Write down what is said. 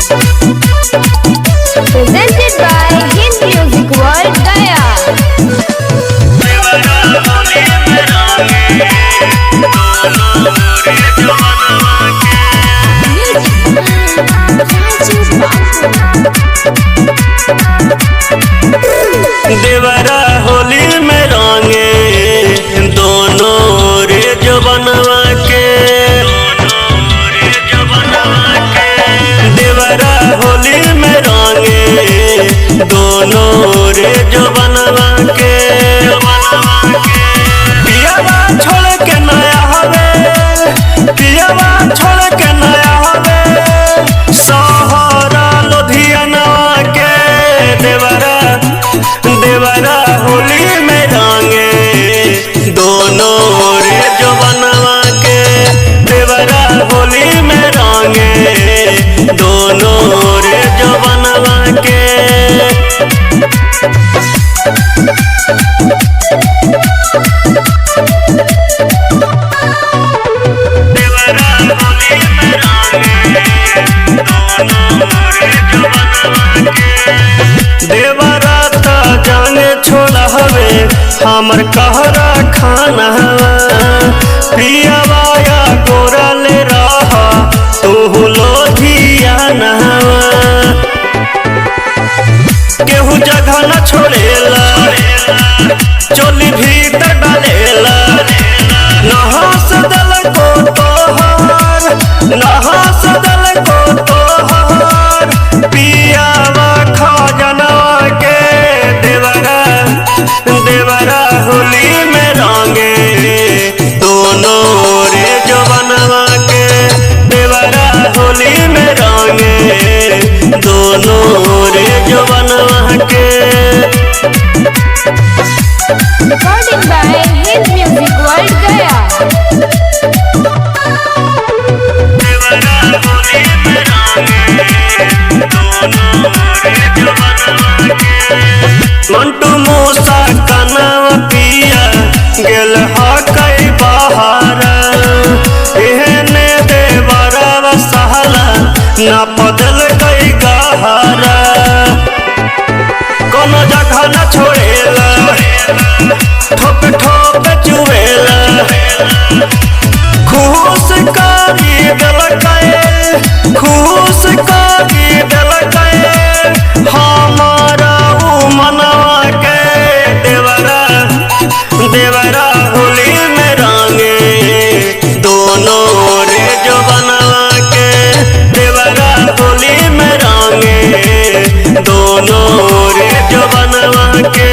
Presented by Hind Music World Gaya. देवरा होली में रंगे दोनों रे जो बनवा के। देवरा होली में रंगे दोनों रे जो बनवा के। पियावा छोड़ के नया हवे, पियावा छोड़ के नया हवे सहरा लुधियाना के। देवरा देवरा होली में रंगे दोनों रे जो बनवा के। देवरा होली में रंगे दोनों रे जो बनवा के। देवरा होली में रंगे दोनों रे जो बनवा के। देवरा जाने छोड़ा हवे हमर कहरा खाना पियावा या गोरा ले रहा तू लोधियाना। केहू जगह न छोड़ेला चोली भीतर डालेला। नहा सदल को तोहार, नहा सदल को तोहार पियावा खजनवा के। देवरा होली में रंगे दोनों रे जो बनवा के। देवरा होली में रंगे दोनों रे जो बनवा के। Recording by Hind Music World Gaya. देवरा होली में रंगे दोनों रे जो बनवा के। मंटू मूसा कनव पिया गेल हकई बहारा एहने देवरा सहला ना बदल गई गहरा। कोनो जगह न छोड़ेला ठोप ठोप चुवेला। खुश करी देलकै, खुश करी देलकै हमारा उ मनवा के। देवरा होली में रंगे दोनों रे जो बनवा के। देवरा होली में रंगे दोनों रे जो बनवा के।